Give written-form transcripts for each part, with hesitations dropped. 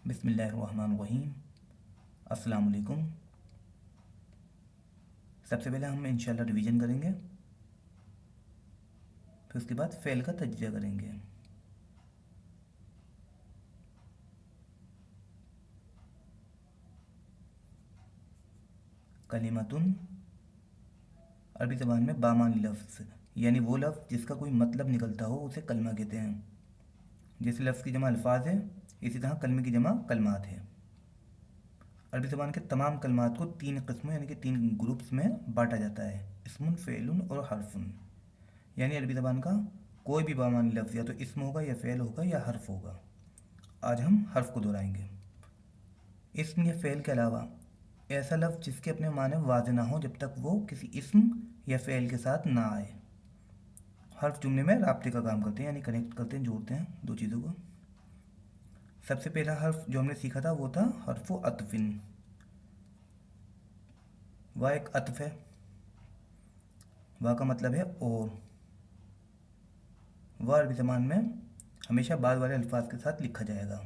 बिस्मिल्लाहिर्रहमानिर्रहीम। अस्सलाम वालेकुम। सबसे पहले हम इंशाल्लाह रिवीजन करेंगे, फिर उसके बाद फ़ेल का तज्ज़िया करेंगे। कलिमतुन अरबी ज़बान में बामानी लफ्ज़, यानी वो लफ्ज़ जिसका कोई मतलब निकलता हो उसे कलमा कहते हैं। जैसे लफ्ज़ की जमा अल्फाज है, इसी तरह कलमे की जमा कलमात है। अरबी ज़बान के तमाम कलमात को तीन किस्मों यानी कि तीन ग्रुप्स में बांटा जाता है, इस्मुन, फ़ेलुन और हर्फुन। यानी अरबी ज़बान का कोई भी बामानी लफ्ज़ या तो इस्म होगा या फ़ेल होगा या हर्फ होगा। आज हम हर्फ को दोहराएंगे। इस्म या फ़ेल के अलावा ऐसा लफ्ज़ जिसके अपने माने वाज़ेह ना हो जब तक वो किसी इस्म या फ़ेल के साथ ना आए। हर्फ जुमले में राब्ते का काम करते हैं, यानी कनेक्ट करते हैं, जोड़ते हैं दो चीज़ों को। सबसे पहला हर्फ जो हमने सीखा था वो था हर्फ अतफ़िन। वह एक अतफ़ है, वह का मतलब है और। वह अरबी ज़बान में हमेशा बाद वाले अल्फाज के साथ लिखा जाएगा।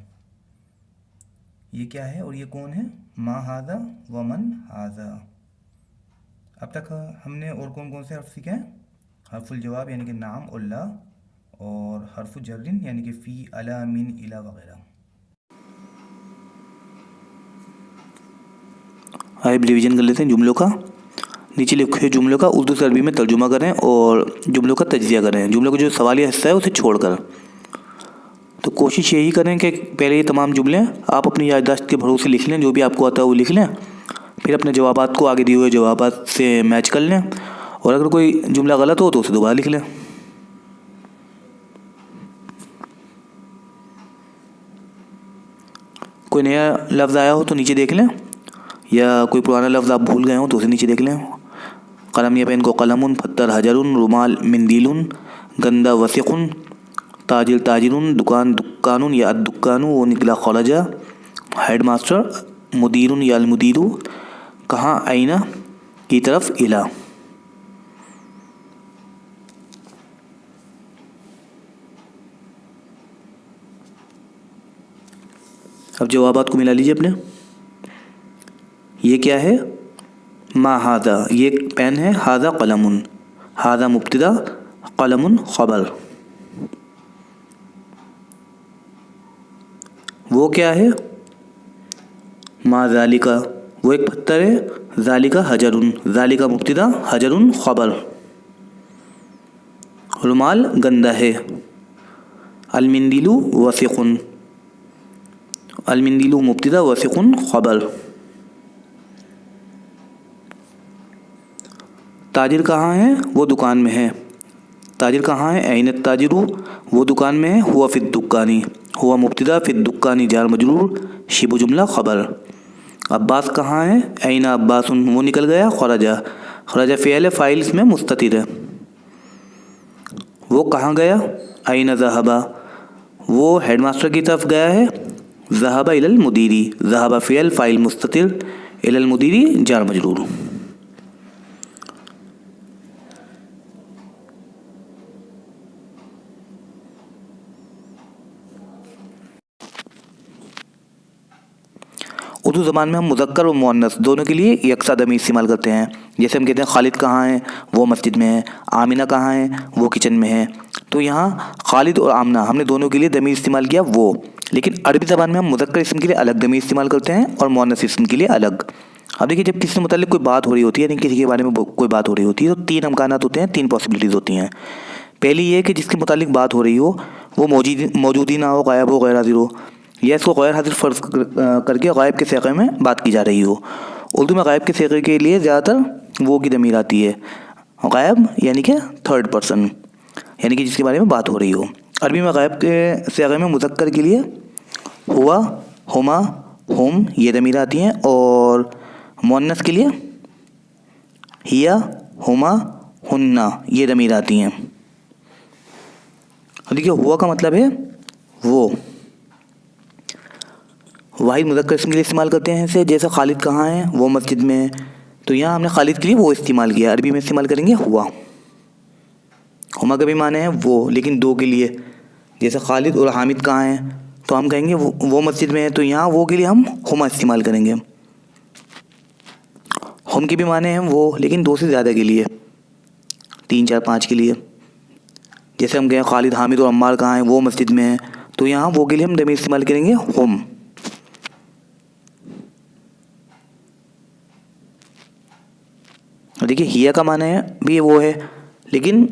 ये क्या है और ये कौन है? मा हाज़ा व मन हाज़ा। अब तक हमने और कौन कौन से हर्फ सीखे हैं? हर्फुल जवाब यानी कि नाम और ला, और हर्फ जर्रिन यानी कि फ़ी, अला, मिन, इला वगैरह। आइए रिवीजन कर लेते हैं जुमलों का। नीचे लिखे जुमलों का उर्दू से अरबी में तर्जुमा करें और जुमलों का तज्जिया करें, जुमलों का जो सवालिया हिस्सा है उसे छोड़कर। तो कोशिश यही करें कि पहले ये तमाम जुमले आप अपनी याददाश्त के भरोसे लिख लें, जो भी आपको आता है वो लिख लें, फिर अपने जवाबात को आगे दिए हुए जवाबात से मैच कर लें, और अगर कोई जुमला गलत हो तो उसे दोबारा लिख लें। कोई नया लफ्ज़ आया हो तो नीचे देख लें, या कोई पुराना लफ्ज़ आप भूल गए हो तो उसे नीचे देख लें। कलम या पेन को कलमुन, पत्थर हजरुन, रुमाल मिंदीलुन, गंदा वसीकुन, ताजिर ताजिरुन, दुकान दुकानुन या दुकानु, वो निकला खरजा। हेड मास्टर मुदीरुन या मुदीरु, कहाँ आईना की तरफ इला। अब जवाबात को मिला लीजिए अपने। ये क्या है? मा हादा, ये पेन है, हादा कलमुन, हादा मुब्तदा, कलमुन खबर। वो क्या है? मा ज़ालिका, वो एक पत्थर है, ज़ालिका हजरुन, ज़ालिका मुब्तदा, हजरुन खबर। रुमाल गंदा है, अलमिंदिलु वसीकुन, अलमिंदिलु मुब्तदा, वसीकुन खबर। ताजिर कहाँ है? वो दुकान में है, ताजिर कहाँ है? ऐन ताजिरु, वो दुकान में है, हुआ फिद दुकानी, हुआ मुब्तदा, फिद दुकानी जार मजरूर, शिबु जुमला खबर। अब्बास कहाँ है? ऐन अब्बासुन, वो निकल गया, खरजा, खरजा फ़ियल है, फ़ाइल इसमें मुस्ततिर है। वो कहाँ गया? ऐन ज़हबा, वो हेडमास्टर की तरफ गया है, ज़हबा इलल मुदीरी, ज़हबा फ़ियल, फ़ाइल मुस्ततिर, इलल मुदीरी जार मजरूर। उर्दू ज़बान में हम मुज़क्कर और मुअन्नस दोनों के लिए यकसा दमीर इस्तेमाल करते हैं। जैसे हम कहते हैं खालिद कहाँ है? वो मस्जिद में है। आमिना कहाँ है? वो किचन में है। तो यहाँ खालिद और आमना हमने दोनों के लिए दमीर इस्तेमाल किया वो, लेकिन अरबी ज़बान में हम मुज़क्कर इस्म के लिए अलग दमीर इस्तेमाल करते हैं और मुअन्नस इस्म के लिए अलग। अब देखिए, जब किसी से मुताल्लिक़ कोई बात हो रही होती है, यानी किसी के बारे में कोई बात हो रही होती है, तो तीन अमकानात होते हैं, तीन पॉसिबिलिटीज़ होती हैं। पहली ये कि जिसके मुताल्लिक़ बात हो रही हो वो मौजूद ही ना हो, गायब हो, गैर हाज़िर हो, या इसको गैर हाज़िर फ़र्ज़ करके गायब के सीग़े में बात की जा रही हो। उर्दू में गायब के सीग़े के लिए ज़्यादातर वो की दमीर आती है, गायब यानी कि थर्ड पर्सन, यानी कि जिसके बारे में बात हो रही हो। अरबी में गायब के सीग़े में मुज़क्कर के लिए हुआ, हुमा, हुम ये दमीर आती हैं, और मुअन्नस के लिए हिया, हुमा, हुन्ना ये दमीर आती हैं। देखिए, हुआ का मतलब है वो, वाहिद मुज़क्कर इसम के लिए इस्तेमाल करते हैं इसे। जैसे खालिद कहाँ है? वो मस्जिद में है, तो यहाँ हमने खालिद के लिए वो इस्तेमाल किया। अरबी में इस्तेमाल करेंगे हुआ। हुमा का भी माने है वो, लेकिन दो के लिए। जैसे खालिद और हामिद कहाँ हैं? तो हम कहेंगे वो मस्जिद में है, तो यहाँ वो के लिए हम हुमा इस्तेमाल करेंगे। हम के भी माने हैं वो, लेकिन दो से ज़्यादा के लिए, 3 4 5 के लिए। जैसे हम कहें खालिद हामिद और अम्मार कहाँ हैं, वो मस्जिद में हैं, तो यहाँ वो के लिए हम दमीर इस्तेमाल करेंगे हम। देखिए हिया का माना है भी वो है, लेकिन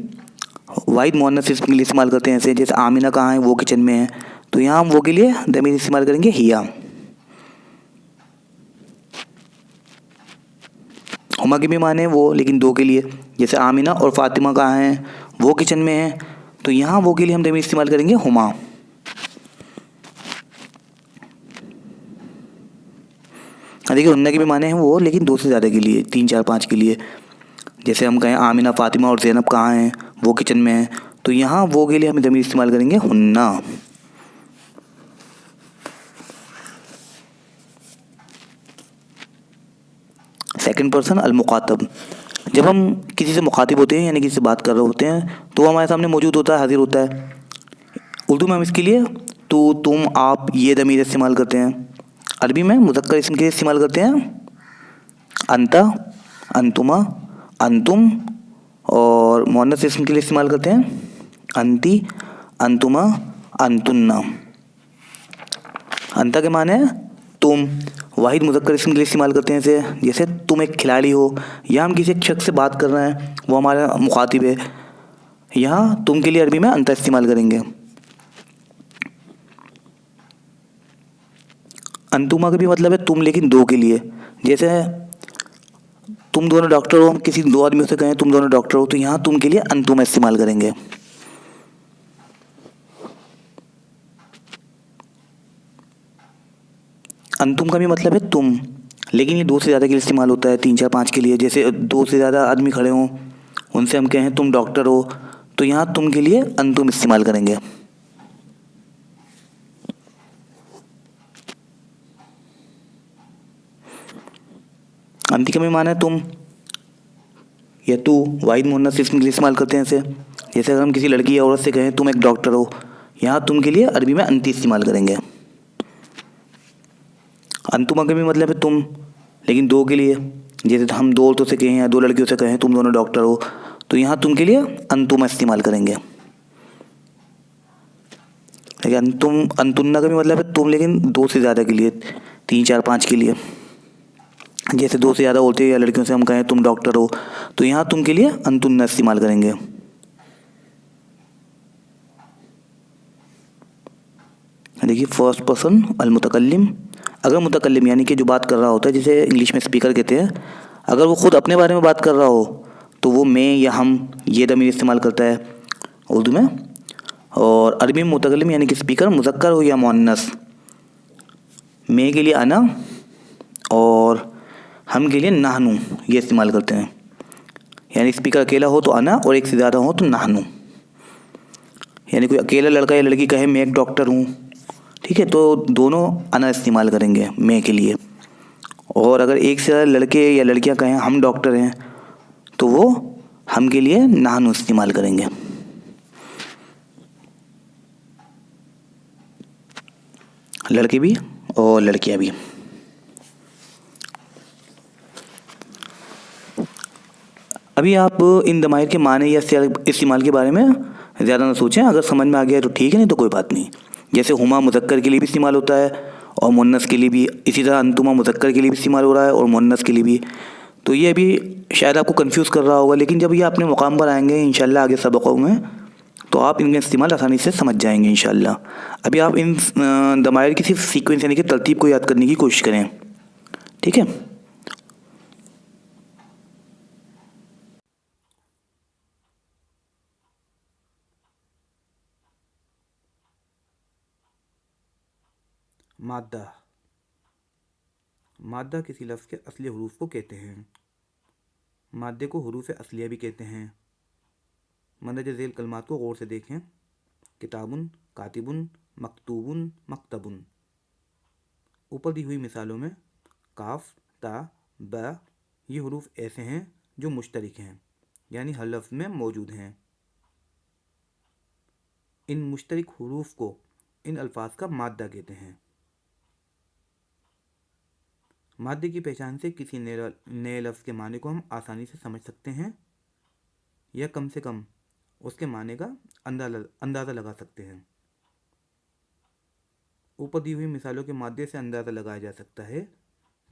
वाहिद मुअन्नस इसम के लिए इस्तेमाल करते हैं ऐसे। जैसे आमिना कहाँ है, वो किचन में है, तो यहाँ हम वो के लिए दमीर इस्तेमाल करेंगे हिया। हुमा के भी माने वो, लेकिन दो के लिए। जैसे आमिना और फातिमा कहाँ हैं, वो किचन में है, तो यहाँ वो के लिए हम दमीर इस्तेमाल करेंगे हुमा। देखिए उन्ना के भी माने हैं वो, लेकिन दो से ज़्यादा के लिए, 3 4 5 के लिए। जैसे हम कहें आमिना फातिमा और ज़ैनब कहाँ हैं, वो किचन में है, तो यहाँ वो के लिए हम दमीर इस्तेमाल करेंगे हुन्ना। सेकंड पर्सन अल मुखातब, जब हम किसी से मुखातिब होते हैं यानी किसी से बात कर रहे होते हैं, तो वो हमारे सामने मौजूद होता है, हाजिर होता है। उर्दू में हम इसके लिए तो, तुम, आप, ये दमीर इस्तेमाल करते हैं। अरबी में मुज़क्कर इसम के लिए इस्तेमाल करते हैं अंता, अंतुमा, अंतुम, और मुअन्नस इसम के लिए इस्तेमाल करते हैं अंती, अंतुमा, अंतुन्ना। अंता के माने हैं तुम। वाहिद मुज़क्कर इसम के लिए इस्तेमाल करते हैं इसे। जैसे तुम एक खिलाड़ी हो, या हम किसी एक शख्स से बात कर रहे हैं, वो हमारा मुखातिब है, यहाँ तुम के लिए अरबी में अंता इस्तेमाल करेंगे। अंतुमा का भी मतलब है तुम, लेकिन दो के लिए। जैसे तुम दोनों डॉक्टर हो, हम किसी दो आदमियों से कहें तुम दोनों डॉक्टर हो, तो यहाँ तुम के लिए अंतुमा इस्तेमाल करेंगे। अंतुम का भी मतलब है तुम, लेकिन ये दो से ज़्यादा के लिए इस्तेमाल होता है, 3 4 5 के लिए। जैसे दो से ज़्यादा आदमी खड़े हों, उनसे हम कहें तुम डॉक्टर हो, तो यहाँ तुम के लिए अंतुम इस्तेमाल करेंगे। अंती का भी माना है तुम या तू, वाहिद मुअन्नस इसम के लिए इस्तेमाल करते हैं इसे। जैसे अगर हम किसी लड़की या औरत से कहें तुम एक डॉक्टर हो, यहाँ तुम के लिए अरबी में अंती इस्तेमाल करेंगे। अंतुमा का भी मतलब है तुम, लेकिन दो के लिए। जैसे हम दो औरतों से कहें या दो लड़कियों से कहें तुम दोनों डॉक्टर हो, तो यहाँ तुम के लिए अंतुमा इस्तेमाल करेंगे। लेकिन अंतुम, अंतुन्ना का भी मतलब है तुम, लेकिन दो से ज़्यादा के लिए, 3 4 5 के लिए। जैसे दो से ज़्यादा औरतें या लड़कियों से हम कहें तुम डॉक्टर हो, तो यहाँ तुम के लिए अंतुन्ना इस्तेमाल करेंगे। देखिए फर्स्ट पर्सन अल मुतकल्लिम, अगर मुतकल्लिम यानी कि जो बात कर रहा होता है, जिसे इंग्लिश में स्पीकर कहते हैं, अगर वो खुद अपने बारे में बात कर रहा हो, तो वो मैं या हम ये दमीर इस्तेमाल करता है उर्दू में। और अरबी में मुतकल्लिम यानी कि स्पीकर, मुज़क्कर हो या मुअन्नस, मैं के लिए अना और हम के लिए नहनु ये इस्तेमाल करते हैं। यानी स्पीकर अकेला हो तो अना, और एक से ज़्यादा हो तो नहनु। यानी कोई अकेला लड़का या लड़की कहे मैं एक डॉक्टर हूँ, ठीक है, तो दोनों अना इस्तेमाल करेंगे मैं के लिए। और अगर एक से ज़्यादा लड़के या लड़कियाँ कहें हम डॉक्टर हैं, तो वो हम के लिए नहनु इस्तेमाल करेंगे। लड़के भी और लड़कियाँ भी। अभी आप इन दमाइर के माने या इस्तेमाल के बारे में ज़्यादा ना सोचें, अगर समझ में आ गया तो ठीक है, नहीं तो कोई बात नहीं। जैसे हुमा मुज़क्कर के लिए भी इस्तेमाल होता है और मुअन्नस के लिए भी, इसी तरह अंतुमा मुज़क्कर के लिए भी इस्तेमाल हो रहा है और मुअन्नस के लिए भी। तो ये अभी शायद आपको कंफ्यूज कर रहा होगा, लेकिन जब ये अपने मुकाम पर आएंगे इंशाल्लाह आगे सबकों में, तो आप इनका इस्तेमाल आसानी से समझ जाएंगे इंशाल्लाह। अभी आप इन दमाइर की सिर्फ सीक्वेंस यानी कि तरतीब को याद करने की कोशिश करें, ठीक है। मादा, मादा किसी लफ्ज़ के असली हरूफ को कहते हैं। मादे को हरूफ असलिया भी कहते हैं। मंदरज झेल कलमात को गौर से देखें। किताबुन, कातिबुन, मकतूबुन, मकतबुन। ऊपर दी हुई मिसालों में काफ, ता, ब ये हरूफ ऐसे हैं जो मुश्तरिक हैं, यानी हर लफ्ज़ में मौजूद हैं। इन मुश्तरिक हरूफ को इन अल्फाज का मादा कहते हैं। मादे की पहचान से किसी नए लफ्ज़ के माने को हम आसानी से समझ सकते हैं या कम से कम उसके माने का अंदाज़ा लगा सकते हैं। ऊपर दी हुई मिसालों के मादे से अंदाज़ा लगाया जा सकता है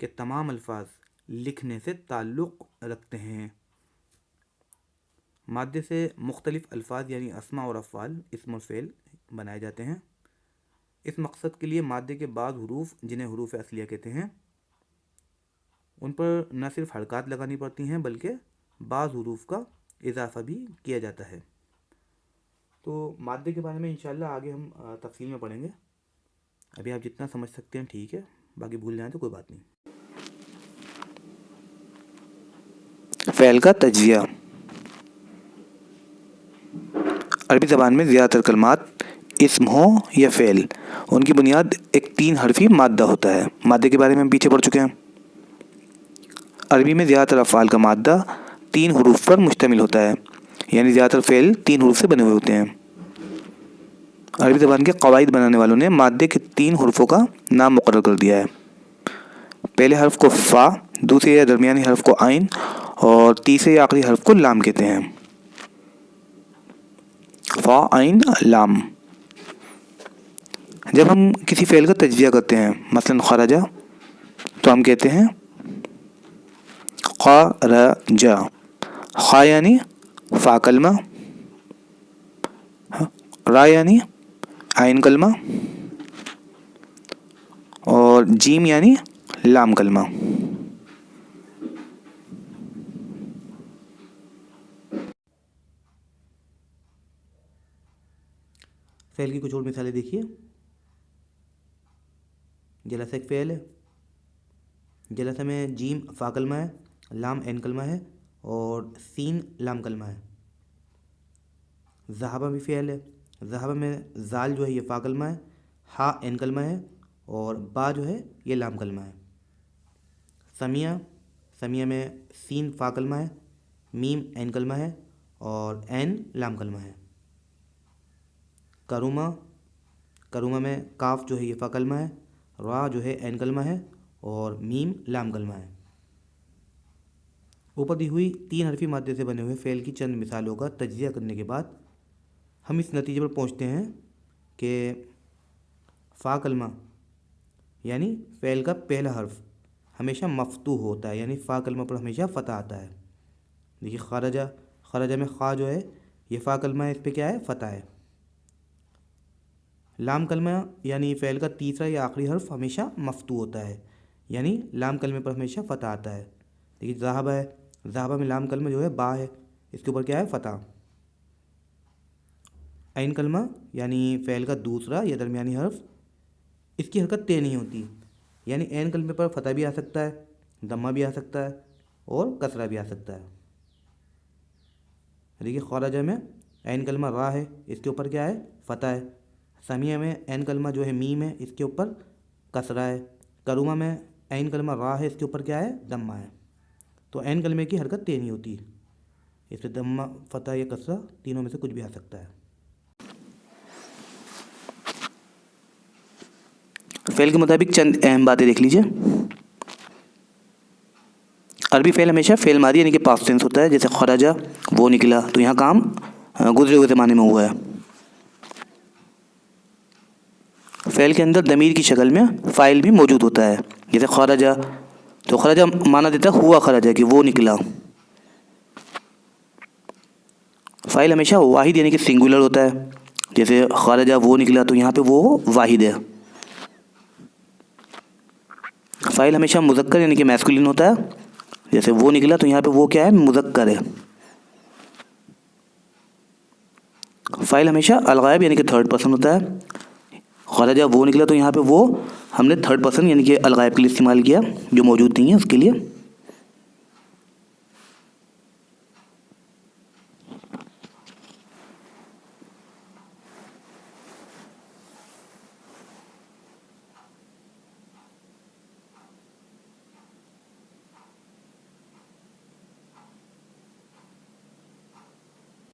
कि तमाम अल्फाज लिखने से ताल्लुक़ रखते हैं। मादे से मुख्तलिफ़ अल्फाज यानी अस्मा और अफ़आल इस्म और फ़ेल बनाए जाते हैं। इस मकसद के लिए मादे के बाद हुरूफ, जिन्हें हुरूफ असलिया कहते हैं, उन पर न सिर्फ हरकत लगानी पड़ती हैं बल्कि बाज़ हुरूफ का इजाफ़ा भी किया जाता है। तो मादे के बारे में इंशाअल्लाह आगे हम तफसील में पढ़ेंगे। अभी आप जितना समझ सकते हैं ठीक है, बाकी भूल जाएं तो कोई बात नहीं। फ़ेल का तज्ज़िया। अरबी ज़बान में ज़्यादातर कलमात इस्म हो या फ़ेल, उनकी बुनियाद एक 3 हरफ़ी मादा होता है। मादे के बारे में हम पीछे पढ़ चुके हैं। अरबी में ज़्यादातर अफ़आल का मादा 3 हुरूफ पर मुश्तमिल होता है, यानी ज़्यादातर फ़ेल 3 हुरूफ से बने हुए होते हैं। अरबी ज़बान के क़वाइद बनाने वालों ने मादे के 3 हुरूफ़ों का नाम मुक़र्रर कर दिया है। पहले हर्फ़ को फ़ा, दूसरे या दरमियानी हर्फ़ को आइन और तीसरे या आखिरी हर्फ़ को लाम कहते हैं। फ़ा, आइन, लाम। जब हम किसी फ़ेल का तज्ज़िया करते हैं, मसलन खरजा, तो हम कहते हैं खरजा। खा यानी फ़ा कलमा, रा यानी आइन कलमा और जीम यानी लाम कलमा। फ़ेल की कुछ और मिसालें देखिए। जलसा एक फ़ेल है। जलसा में जीम फ़ा कलमा है, लाम एन कलमा है और सीन लाम कलमा है। ज़हाबा भी फ़ेल है। ज़हाबा में ज़ाल जो है ये फ़ा कलमा है, हा एन कलमा है और बा जो है ये लाम कलमा है। समिया, समिया में सीन फ़ा कलमा है, मीम एन कलमा है और एन लाम कलमा है। करुमा, करुमा में काफ जो है ये फ़ा कलमा है, रा जो है एन कलमा है और मीम लाम कलमा है। ऊपर दी हुई 3 हरफी मादे से बने हुए फ़ेल की चंद मिसालों का तज्ज़िया करने के बाद हम इस नतीजे पर पहुंचते हैं कि फ़ा कलमा यानी फ़ेल का पहला हर्फ हमेशा मफ्तूह होता है, यानी फ़ा कलमा पर हमेशा फ़तह आता है। देखिए खरजा, खरजा में ख़ा जो है ये फ़ा कलमा है, इस पर क्या है, फ़तह है। लाम कलमा यानी फ़ेल का तीसरा या आखिरी हर्फ हमेशा मफ्तूह होता है, यानी लाम कलमे पर हमेशा फ़तह आता है। देखिए ज़हाबा है, ज़हाबा में लाम कलमा जो है बा है, इसके ऊपर क्या है, फ़तह। ऐन कलमा यानी फ़ेल का दूसरा या दरमियानी हर्फ, इसकी हरकत तय नहीं होती, यानी ऐन कलमे पर फ़तह भी आ सकता है, दम्मा भी आ सकता है और कसरा भी आ सकता है। देखिए खरजा में ऐन कलमा रा है, इसके ऊपर क्या है, फ़तह है। समिया में ऐन कलमा जो है मीम है, इसके ऊपर कसरा है। करुमा में ऐन कलमा रा है, इसके ऊपर क्या है, दम्मा है। तो ऐन कलमे की हरकत तय नहीं होती, इससे दम्मा, फ़तह या कसरा तीनों में से कुछ भी आ सकता है। फ़ेल के मुताबिक चंद अहम बातें देख लीजिए। अरबी फ़ेल हमेशा फ़ेल मादी यानी कि पास्ट टेंस होता है। जैसे खरजा, वो निकला, तो यहाँ काम गुजरे हुए ज़माने में हुआ है। फ़ेल के अंदर दमीर की शक्ल में फ़ाइल भी मौजूद होता है। जैसे खरजा, तो खरजा माना देता है हुआ खरजा, कि वो निकला। फ़ाइल हमेशा वाहिद यानी कि सिंगुलर होता है। जैसे खरजा वो निकला, तो यहाँ पे वो वाहिद है। फ़ाइल हमेशा मुज़क्कर यानी कि मैस्कुलिन होता है। जैसे वो निकला, तो यहाँ पे वो क्या है, मुज़क्कर है। फ़ाइल हमेशा अलगायब यानी कि थर्ड पर्सन होता है। खरजा वो निकला, तो यहाँ पे वो हमने थर्ड पर्सन यानी कि अलगायब के लिए इस्तेमाल किया, जो मौजूद नहीं है उसके लिए।